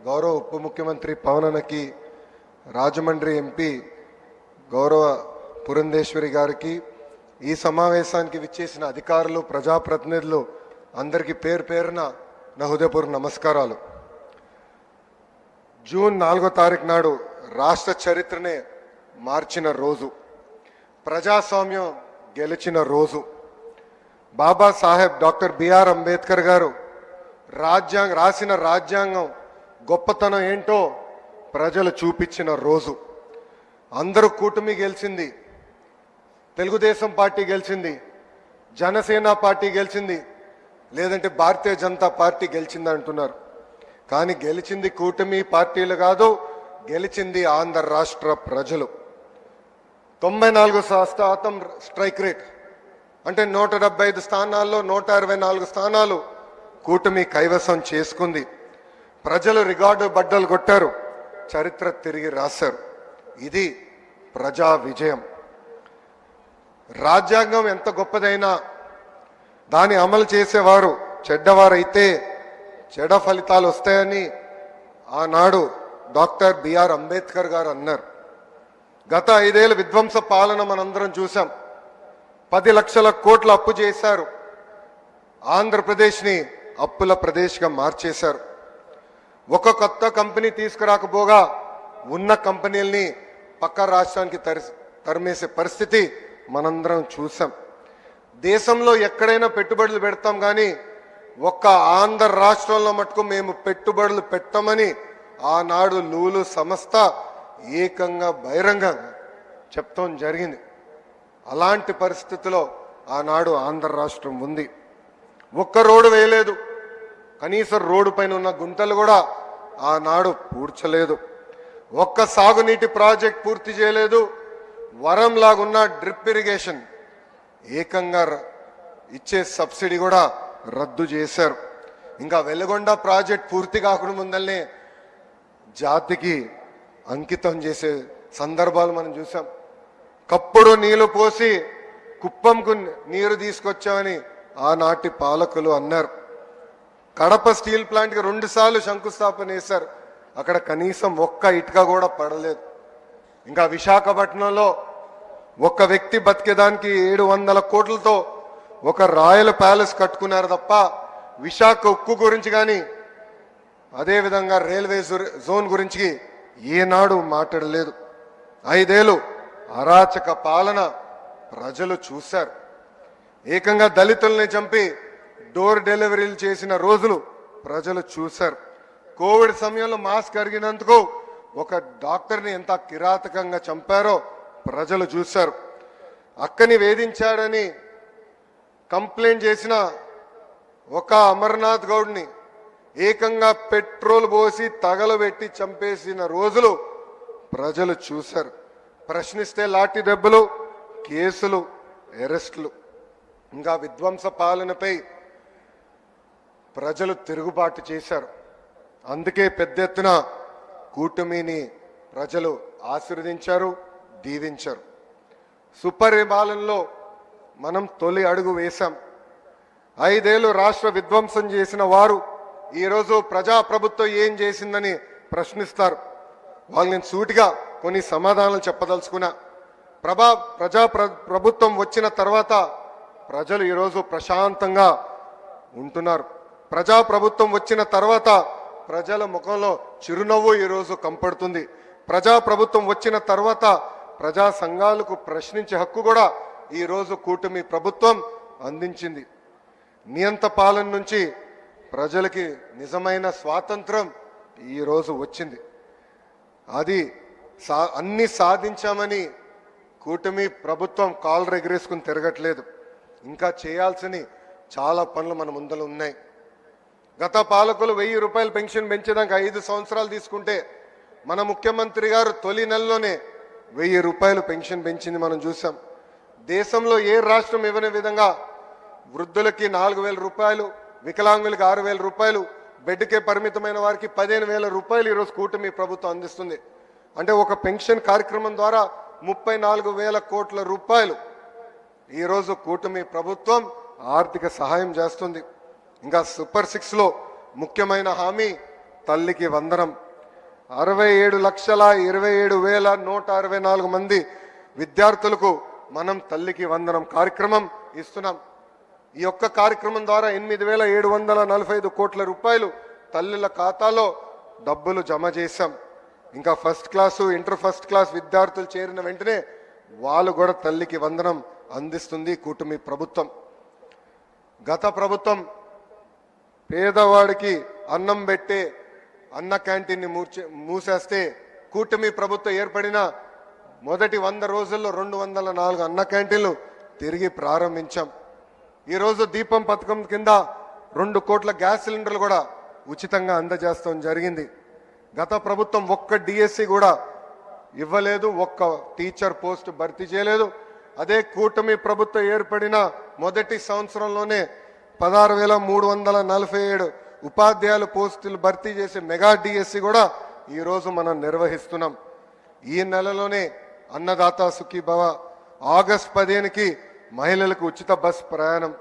గౌరవ ఉప ముఖ్యమంత్రి పవన్ అన్నకి, రాజమండ్రి ఎంపీ గౌరవ పురంధేశ్వరి గారికి, ఈ సమావేశానికి విచ్చేసిన అధికారులు, ప్రజాప్రతినిధులు అందరికీ పేరు పేరున నా హృదయపూర్వక నమస్కారాలు. జూన్ 4వ తారీఖు నాడు రాష్ట్ర చరిత్రనే మార్చిన రోజు, ప్రజాస్వామ్యం గెలిచిన రోజు, బాబాసాహెబ్ డాక్టర్ బిఆర్ అంబేద్కర్ గారు రాసిన రాజ్యాంగం గొప్పతనం ఏంటో ప్రజలు చూపించిన రోజు. అందరూ కూటమి గెలిచింది, తెలుగుదేశం పార్టీ గెలిచింది, జనసేన పార్టీ గెలిచింది, లేదంటే భారతీయ జనతా పార్టీ గెలిచింది అంటున్నారు. కానీ గెలిచింది కూటమి పార్టీలు కాదు, గెలిచింది ఆంధ్ర రాష్ట్ర ప్రజలు. 94% స్ట్రైక్ రేట్ అంటే 175 స్థానాల్లో 124 స్థానాలు కూటమి కైవసం చేసుకుంది. ప్రజలు రికార్డు బద్దలు కొట్టారు, చరిత్ర తిరిగి రాశారు. ఇది ప్రజా విజయం. రాజ్యాంగం ఎంత గొప్పదైనా దాన్ని అమలు చేసేవారు చెడ్డవారైతే చెడ్డ ఫలితాలు వస్తాయని ఆనాడు డాక్టర్ బిఆర్ అంబేద్కర్ గారు అన్నారు. గత 5 ఏళ్ళ విధ్వంస పాలన మనందరం చూసాం. 10 లక్షల కోట్ల అప్పు చేశారు, ఆంధ్రప్రదేశ్ని అప్పుల ప్రదేశ్గా మార్చేశారు. ఒక కొత్త కంపెనీ తీసుకురాకపోగా ఉన్న కంపెనీల్ని పక్క రాష్ట్రానికి తరిమేసే పరిస్థితి మనందరం చూసాం. దేశంలో ఎక్కడైనా పెట్టుబడులు పెడతాం కానీ ఒక్క ఆంధ్ర రాష్ట్రంలో మటుకు మేము పెట్టుబడులు పెట్టమని ఆనాడు లూలు సంస్థ ఏకంగా బహిరంగంగా చెప్తాం జరిగింది. అలాంటి పరిస్థితిలో ఆనాడు ఆంధ్ర రాష్ట్రం ఉంది. ఒక్క రోడ్డు వేయలేదు, కనీసం రోడ్డు పైన ఉన్న గుంటలు కూడా ఆనాడు పూడ్చలేదు. ఒక్క సాగునీటి ప్రాజెక్ట్ పూర్తి చేయలేదు. వరంలాగున్న డ్రిప్ ఇరిగేషన్ ఏకంగా ఇచ్చే సబ్సిడీ కూడా రద్దు చేశారు. ఇంకా వెలుగొండ ప్రాజెక్ట్ పూర్తి కాకుండా ముందల్నే జాతికి అంకితం చేసే సందర్భాలు మనం చూసాం. కప్పుడు నీళ్లు పోసి కుప్పంకు నీరు తీసుకొచ్చామని ఆనాటి పాలకులు అన్నారు. కడప స్టీల్ ప్లాంట్కి 2 సార్లు శంకుస్థాపన చేశారు, అక్కడ కనీసం ఒక్క ఇటుక కూడా పడలేదు. ఇంకా విశాఖపట్నంలో ఒక వ్యక్తి బతికేదానికి 700 కోట్లతో ఒక రాయల్ ప్యాలెస్ కట్టుకున్నారు తప్ప విశాఖ ఉక్కు గురించి కానీ అదేవిధంగా రైల్వే జోన్ గురించి ఏనాడు మాట్లాడలేదు. 5 ఏళ్ళు అరాచక పాలన ప్రజలు చూశారు. ఏకంగా దళితుల్ని చంపి డోర్ డెలివరీలు చేసిన రోజులు ప్రజలు చూశారు. కోవిడ్ సమయంలో మాస్క్ అరిగినందుకు ఒక డాక్టర్ని ఎంత కిరాతకంగా చంపారో ప్రజలు చూశారు. అక్కని వేధించాడని కంప్లైంట్ చేసిన ఒక అమర్నాథ్ గౌడ్ని ఏకంగా పెట్రోల్ పోసి తగలబెట్టి చంపేసిన రోజులు ప్రజలు చూశారు. ప్రశ్నిస్తే లాఠీ దెబ్బలు, కేసులు, అరెస్టులు. ఇంకా విధ్వంస పాలనపై ప్రజలు తిరుగుబాటు చేశారు. అందుకే పెద్ద ఎత్తున కూటమిని ప్రజలు ఆశీర్వదించారు, దీవించారు. సుపరిపాలనలో మనం తొలి అడుగు వేశాం. 5 ఏళ్ళు రాష్ట్ర విధ్వంసం చేసిన వారు ఈరోజు ప్రజాప్రభుత్వం ఏం చేసిందని ప్రశ్నిస్తారు. వాళ్ళని సూటిగా కొన్ని సమాధానాలు చెప్పదలుచుకున్నా. ప్రభుత్వం వచ్చిన తర్వాత ప్రజలు ఈరోజు ప్రశాంతంగా ఉంటున్నారు. ప్రజాప్రభుత్వం వచ్చిన తర్వాత ప్రజల ముఖంలో చిరునవ్వు ఈరోజు కంపడుతుంది. ప్రజాప్రభుత్వం వచ్చిన తర్వాత ప్రజా సంఘాలకు ప్రశ్నించే హక్కు కూడా ఈరోజు కూటమి ప్రభుత్వం అందించింది. నియంత పాలన నుంచి ప్రజలకి నిజమైన స్వాతంత్రం ఈరోజు వచ్చింది. అది అన్ని సాధించామని కూటమి ప్రభుత్వం కాళ్ళు ఎగరేసుకుని తిరగట్లేదు. ఇంకా చేయాల్సిన చాలా పనులు మన ముందర ఉన్నాయి. గత పాలకులు 1000 రూపాయలు పెన్షన్ పెంచేదాకా 5 సంవత్సరాలు తీసుకుంటే మన ముఖ్యమంత్రి గారు తొలి నెలలోనే 1000 రూపాయలు పెన్షన్ పెంచింది మనం చూసాం. దేశంలో ఏ రాష్ట్రం ఇవ్వని విధంగా వృద్ధులకి 4000 రూపాయలు, వికలాంగులకి 6000 రూపాయలు, బెడ్కే పరిమితమైన వారికి 15000 రూపాయలు ఈరోజు కూటమి ప్రభుత్వం అందిస్తుంది. అంటే ఒక పెన్షన్ కార్యక్రమం ద్వారా 34,000 కోట్ల రూపాయలు ఈరోజు కూటమి ప్రభుత్వం ఆర్థిక సహాయం చేస్తుంది. ఇంకా సూపర్ 6లో ముఖ్యమైన హామీ తల్లికి వందనం. 67,27,164 మంది విద్యార్థులకు మనం తల్లికి వందనం కార్యక్రమం ఇస్తున్నాం. ఈ యొక్క కార్యక్రమం ద్వారా 8,745 కోట్ల రూపాయలు తల్లుల ఖాతాలో డబ్బులు జమ చేశాం. ఇంకా first class, inter first class విద్యార్థులు చేరిన వెంటనే వాళ్ళు కూడా తల్లికి వందనం అందిస్తుంది కూటమి ప్రభుత్వం. గత ప్రభుత్వం పేదవాడికి అన్నం పెట్టే అన్న క్యాంటీన్ని మూసేస్తే కూటమి ప్రభుత్వం ఏర్పడిన మొదటి 100 రోజుల్లో 204 అన్న క్యాంటీన్లు తిరిగి ప్రారంభించాం. ఈరోజు దీపం పథకం కింద 2 కోట్ల గ్యాస్ సిలిండర్లు కూడా ఉచితంగా అందజేస్తాం జరిగింది. గత ప్రభుత్వం ఒక్క డిఎస్సి కూడా ఇవ్వలేదు, ఒక్క టీచర్ పోస్ట్ భర్తీ చేయలేదు. అదే కూటమి ప్రభుత్వం ఏర్పడిన మొదటి సంవత్సరంలోనే 16,347 ఉపాధ్యాయుల పోస్టులు భర్తీ చేసే మెగా డిఎస్సి కూడా ఈరోజు మనం నిర్వహిస్తున్నాం. ఈ నెలలోనే అన్నదాత సుఖీభవ, ఆగస్టు 15కి మహిళలకు ఉచిత బస్ ప్రయాణం,